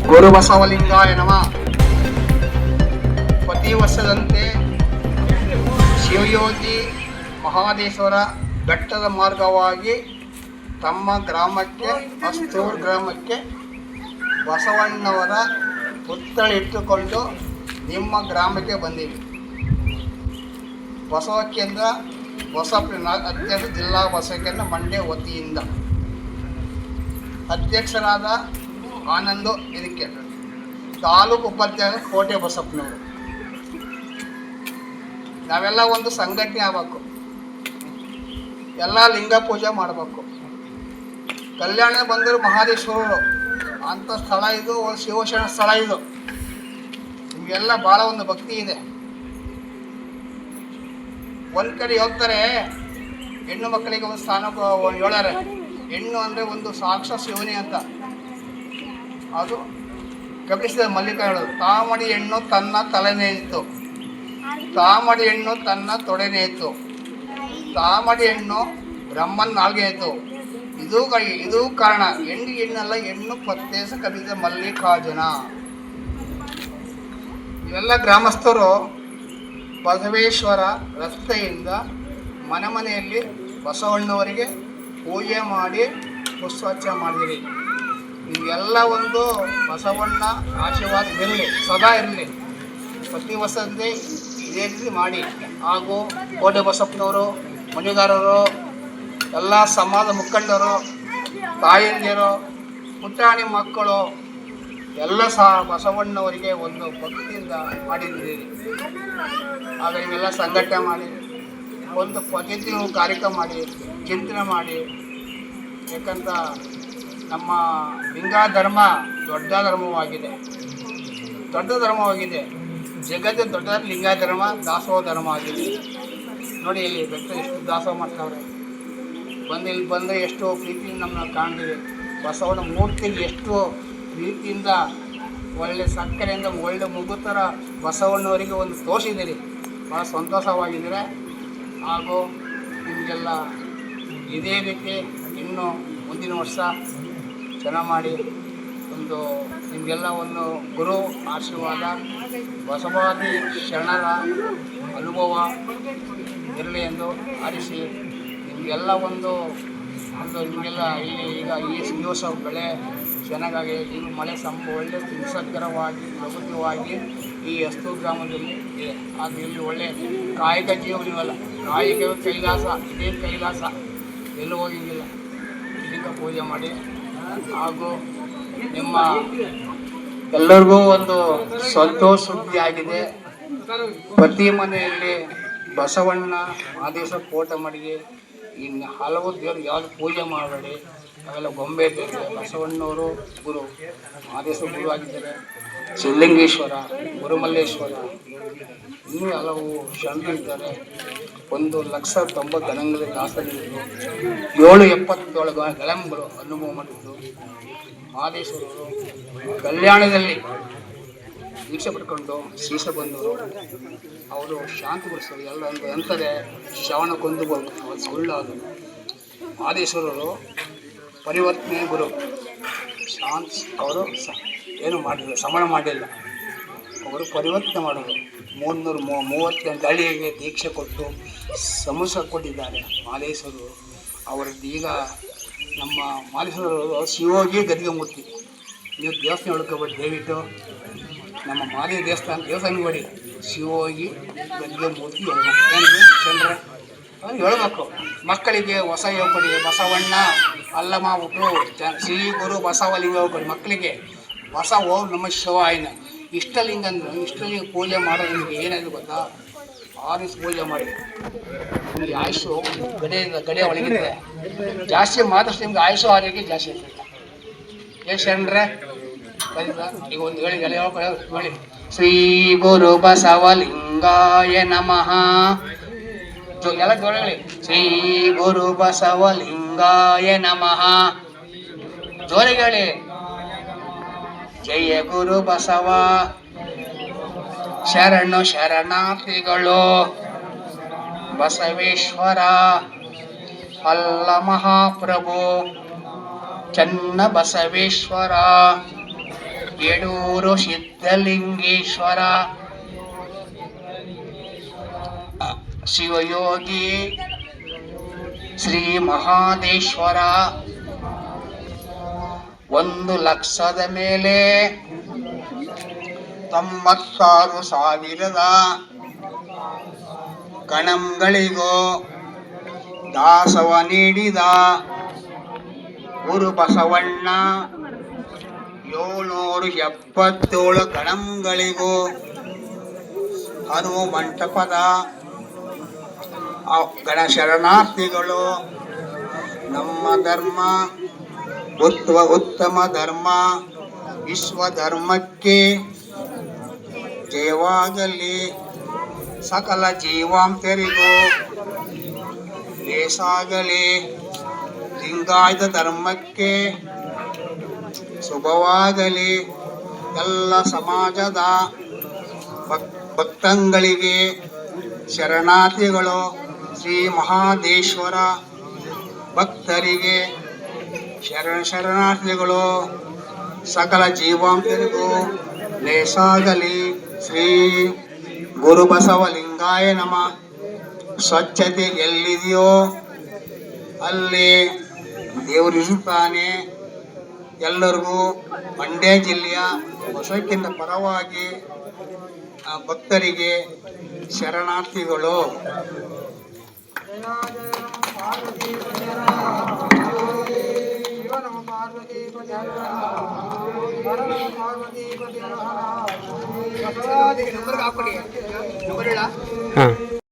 ಗುರು ಬಸವಲಿಂಗಾಯ ನಮಃ. ಪ್ರತಿ ವರ್ಷದಂತೆ ಶಿವಯೋಗಿ ಮಹಾದೇಶ್ವರ ಬೆಟ್ಟದ ಮಾರ್ಗವಾಗಿ ತಮ್ಮ ಗ್ರಾಮಕ್ಕೆ ಅಸ್ತೂರು ಗ್ರಾಮಕ್ಕೆ ಬಸವಣ್ಣವರ ಪುತ್ಥಳಿ ಇಟ್ಟುಕೊಂಡು ನಿಮ್ಮ ಗ್ರಾಮಕ್ಕೆ ಬಂದೀವಿ. ಬಸವ ಕೇಂದ್ರ ಬಸವನ ಅಧ್ಯಕ್ಷ ಜಿಲ್ಲಾ ಬಸವ ಕೇಂದ್ರ ಮಂಡ್ಯ ವತಿಯಿಂದ ಅಧ್ಯಕ್ಷರಾದ ಆನಂದು ಇದಕ್ಕೆ ತಾಲೂಕು ಉಪಾಧ್ಯಕ್ಷ ಕೋಟೆ ಬಸಪ್ಪನವರು. ನಾವೆಲ್ಲ ಒಂದು ಸಂಘಟನೆ ಆಗಬೇಕು, ಎಲ್ಲ ಲಿಂಗ ಪೂಜೆ ಮಾಡಬೇಕು. ಕಲ್ಯಾಣ ಬಂದರು ಮಹಾದೇಶ್ವರರು ಅಂಥ ಸ್ಥಳ ಇದು, ಶಿವಶರಣ ಸ್ಥಳ ಇದು. ನಿಮಗೆಲ್ಲ ಭಾಳ ಒಂದು ಭಕ್ತಿ ಇದೆ. ಒಂದು ಕಡೆ ಹೋಗ್ತಾರೆ, ಹೆಣ್ಣು ಮಕ್ಕಳಿಗೆ ಒಂದು ಸ್ಥಾನ ಹೇಳಾರೆ. ಹೆಣ್ಣು ಅಂದರೆ ಒಂದು ಸಾಕ್ಷಾತ್ ಶಿವನಿ ಅಂತ. ಅದು ಗಮನಿಸಿದ ಮಲ್ಲಿಕ ಹೇಳೋದು, ತಾಮಡಿ ಹೆಣ್ಣು ತನ್ನ ತಲೆನೇ ಇತ್ತು, ತಾಮಡಿ ಹೆಣ್ಣು ತನ್ನ ತೊಡೆನೇ ಇತ್ತು, ತಾಮಡಿ ಹೆಣ್ಣು ಬ್ರಹ್ಮನ್ ನಾಲ್ಗೆ ಇತ್ತು. ಇದು ಕಾರಣ. ಹೆಣ್ಣಲ್ಲ, ಹೆಣ್ಣು ಪ್ರತ್ಯೇಕ ಕಲಿತ ಮಲ್ಲಿಕಾರ್ಜುನ. ಇವೆಲ್ಲ ಗ್ರಾಮಸ್ಥರು ಬಸವೇಶ್ವರ ರಸ್ತೆಯಿಂದ ಮನೆ ಮನೆಯಲ್ಲಿ ಬಸವಣ್ಣವರಿಗೆ ಪೂಜೆ ಮಾಡಿ ಪುಷ್ಪಾರ್ಚ ಮಾಡಿದಿರಿ. ಇವೆಲ್ಲ ಒಂದು ಬಸವಣ್ಣ ಆಶೀರ್ವಾದ ಇರಲಿ, ಸದಾ ಇರಲಿ. ಪ್ರತಿ ವರ್ಷದಂತೆ ಇದೇ ರೀತಿ ಮಾಡಿ. ಹಾಗೂ ಕೋಟೆ ಬಸಪ್ಪನವರು, ಮಣಿಗಾರರು, ಎಲ್ಲ ಸಮಾಜ ಮುಖಂಡರು, ತಾಯಂದಿರು, ಪುಟಾಣಿ ಮಕ್ಕಳು ಎಲ್ಲ ಸಹ ಬಸವಣ್ಣವರಿಗೆ ಒಂದು ಭಕ್ತಿಯಿಂದ ಮಾಡಿದ್ದೀರಿ. ಆಗ ನೀವೆಲ್ಲ ಸಂಘಟನೆ ಮಾಡಿ ಒಂದು ಪದ್ಧತಿ ಕಾರ್ಯಕ್ರಮ ಮಾಡಿ ಚಿಂತನೆ ಮಾಡಿ. ಯಾಕಂತ ನಮ್ಮ ಲಿಂಗ ಧರ್ಮ ದೊಡ್ಡ ಧರ್ಮವಾಗಿದೆ, ಜಗತ್ತಿನ ದೊಡ್ಡ ಲಿಂಗ ಧರ್ಮ ದಾಸೋಹ ಧರ್ಮ ಆಗಿದೆ. ನೋಡಿ ಇಲ್ಲಿ ಬೆಟ್ಟ ಎಷ್ಟು ದಾಸೋಹ ಮಾಡ್ತಾವ್ರೆ. ಇಲ್ಲಿ ಬಂದರೆ ಎಷ್ಟು ಪ್ರೀತಿಯಿಂದ ನಮ್ಮನ್ನ ಕಾಣ್ತೀವಿ. ಬಸವನ ಮೂರ್ತಿಗೆ ಎಷ್ಟು ಪ್ರೀತಿಯಿಂದ ಒಳ್ಳೆ ಸಕ್ಕರೆಯಿಂದ ಒಳ್ಳೆ ಮಗು ಥರ ಬಸವಣ್ಣವರಿಗೆ ಒಂದು ತೋರಿಸಿದ್ದೀರಿ. ಭಾಳ ಸಂತೋಷವಾಗಿದ್ದೀರ. ಹಾಗೂ ನಿಮಗೆಲ್ಲ ಇದೇ ರೀತಿ ಇನ್ನೂ ಮುಂದಿನ ವರ್ಷ ಚೆನ್ನಾಗಿ ಮಾಡಿ ಒಂದು ನಿಮಗೆಲ್ಲ ಒಂದು ಗುರು ಆಶೀರ್ವಾದ, ಬಸವಾದಿ ಶರಣರ ಅನುಭವ ಇರಲಿ ಎಂದು ಆರಿಸಿ ನಿಮಗೆಲ್ಲ ಒಂದು ನಿಮಗೆಲ್ಲ ಈಗ ಈ ದಿವಸ ಬೆಳೆ ಚೆನ್ನಾಗಾಗಿ ಈಗ ಮಳೆ ಒಳ್ಳೆ ನಿಸರ್ಗರವಾಗಿ ಪ್ರಕೃತಿವಾಗಿ ಈ ಅಸ್ತೂರು ಗ್ರಾಮದಲ್ಲಿ ಇದೆ. ಅದು ಇಲ್ಲಿ ಒಳ್ಳೆ ಕಾಯಕ ಜೀವನವಲ್ಲ, ಕಾಯಕ ಕೈಲಾಸ, ಇದೇ ಕೈಲಾಸ, ಎಲ್ಲೂ ಹೋಗಿಲ್ಲ. ಇಲ್ಲಿಂದ ಪೂಜೆ ಮಾಡಿ. ಹಾಗೂ ನಿಮ್ಮ ಎಲ್ಲರಿಗೂ ಒಂದು ಸಂತೋಷ ಸುದ್ದಿ ಆಗಿದೆ. ಪ್ರತಿ ಮನೆಯಲ್ಲಿ ಬಸವಣ್ಣ ಆದೇಶ ಫೋಟೋ ಮಡಿಗೆ ಇನ್ನು ಹಲವು ದೇವರು ಯಾವುದು ಪೂಜೆ ಮಾಡಬೇಡಿ, ಅವೆಲ್ಲ ಗೊಂಬೆ ಇದ್ದಾರೆ. ಬಸವಣ್ಣವರು ಗುರು, ಆದೇಶ ಗುರು ಆಗಿದ್ದಾರೆ. ಸಿದ್ಧಲಿಂಗೇಶ್ವರ, ಗುರುಮಲ್ಲೇಶ್ವರ, ಇನ್ನೂ ಹಲವು ಶರಣರಿದ್ದಾರೆ. 1,90,000 ಗಣಗಳಲ್ಲಿ ದಾಸರಿದ್ದು 777 ಗಣಗಳು ಅನುಭವ ಮಾಡಿದ್ದು. ಮಹಾದೇಶ್ವರರು ಕಲ್ಯಾಣದಲ್ಲಿ ದೀಕ್ಷೆ ಪಡ್ಕೊಂಡು ಶೀಶ ಬಂದವರು. ಅವರು ಶಾಂತಿಗೊಳಿಸ್ತಾರೆ. ಎಲ್ಲ ಅಂತಾರೆ ಶ್ರವಣ ಕೊಂದುಬೋದು, ಅವ್ರು ಸುಳ್ಳಾದ. ಮಹಾದೇಶ್ವರರು ಪರಿವರ್ತನೆ ಗುರು. ಶಾಂತಿ ಅವರು ಏನು ಮಾಡಿಲ್ಲ, ಸಮಣ ಮಾಡಿಲ್ಲ. ಅವರು ಪರಿವರ್ತನೆ ಮಾಡೋದು. 338 ಹಳ್ಳಿಗೆ ದೀಕ್ಷೆ ಕೊಟ್ಟು ಸಮಸ್ಯೆ ಕೊಟ್ಟಿದ್ದಾರೆ ಮಹಾದೇಶ್ವರರು. ಅವರದ್ದು ಈಗ ನಮ್ಮ ಮಹಾದೇಶ್ವರರು ಶಿವೋಗಿ ಗದಿಗೆ ಮೂರ್ತಿ. ನೀವು ದೇವಸ್ಥಾನ ಹುಡ್ಕೋಬೇಡಿ, ದಯವಿಟ್ಟು ನಮ್ಮ ಮಹಾದೇವ ದೇವಸ್ಥಾನ ಬಡಿ ಶಿವೋಗಿ ಗದಿಗೆ ಮೂರ್ತಿ ಹೇಳ್ಬೇಕು. ಹೇಳ್ಬೇಕು ಮಕ್ಕಳಿಗೆ ಹೊಸ ಹೇಳ್ಕೊಡಿ. ಬಸವಣ್ಣ ಅಲ್ಲ ಮಾಡ್ಬಿಟ್ರು ಶ್ರೀ ಗುರು ಬಸವಲಿಂಗ ಹೇಳ್ಕೊಡಿ ಮಕ್ಕಳಿಗೆ. ಹೊಸ ಓಂ ನಮ ಶಿವಾಯನ ಇಷ್ಟಲಿಂಗ ಅಂದ್ರೆ ಇಷ್ಟಲಿಂಗ ಪೂಜೆ ಮಾಡೋದು ನಿಮಗೆ ಏನಾದ್ರು ಗೊತ್ತಾ? ಆರಿಸಿ ಪೂಜೆ ಮಾಡಿ ನಿಮಗೆ ಆಯುಷು ಗಡೆ ಒಳಗಿದೆ. ಜಾಸ್ತಿ ಮಾತಾಡ್ಸಿ ನಿಮ್ಗೆ ಆಯುಷು ಆರೋಗ್ಯ ಜಾಸ್ತಿ ಇರ್ತದೆ. ಏನು ಶರಣರೇ ಈಗ ಒಂದು ಹೇಳಿ ಹೇಳಿ. ಶ್ರೀ ಗುರು ಬಸವಲಿಂಗಾಯ ನಮಃ. ಎಲ್ಲ ಜೋಳಿ. ಶ್ರೀ ಗುರು ಬಸವಲಿಂಗಾಯ ನಮಃ. ಜೋರಿಗೆ ಹೇಳಿ. ಜಯ ಗುರು ಬಸವ. ಶರಣು ಶರಣಾರ್ಥಿಗಳು. ಬಸವೇಶ್ವರ ಅಲ್ಲ ಮಹಾಪ್ರಭು ಚನ್ನ ಬಸವೇಶ್ವರ. ಯಡೂರು ಸಿದ್ಧಲಿಂಗೇಶ್ವರ ಶಿವಯೋಗಿ ಶ್ರೀ ಮಹಾದೇಶ್ವರ 1,00,000 ಮೇಲೆ 96,000 ಗಣಂಗಳಿಗೂ ದಾಸವ ನೀಡಿದ ಗುರು ಬಸವಣ್ಣ 777 ಗಣಂಗಳಿಗೂ ಹನುಮ ಮಂಟಪದ ಗಣ ಶರಣಾರ್ಥಿಗಳು ನಮ್ಮ ಧರ್ಮ ಉತ್ತಮ ಧರ್ಮ ವಿಶ್ವ ಧರ್ಮಕ್ಕೆ ಜಯವಾಗಲಿ. ಸಕಲ ಜೀವಾಂತರಿಗೂ ಲೇಸಾಗಲಿ. ಲಿಂಗಾಯತ ಧರ್ಮಕ್ಕೆ ಶುಭವಾಗಲಿ. ಎಲ್ಲ ಸಮಾಜದ ಭಕ್ತಂಗಳಿಗೆ ಶರಣಾರ್ಥಿಗಳು ಶ್ರೀ ಮಹಾದೇಶ್ವರ ಭಕ್ತರಿಗೆ ಶರಣಾರ್ಥಿಗಳು ಸಕಲ ಜೀವಾಂತರಿಗೂ ಲೇಸಾಗಲಿ. ಶ್ರೀ ಗುರು ಬಸವಲಿಂಗಾಯ ನಮಃ. ಸ್ವಚ್ಛತೆ ಎಲ್ಲಿದೆಯೋ ಅಲ್ಲಿ ದೇವರಿರುತ್ತಾನೆ. ಎಲ್ಲರಿಗೂ ಮಂಡ್ಯ ಜಿಲ್ಲೆಯ ಹೊಸಕಿನ ಪರವಾಗಿ ಭಕ್ತರಿಗೆ ಶರಣಾರ್ಥಿಗಳು. ಹಾಂ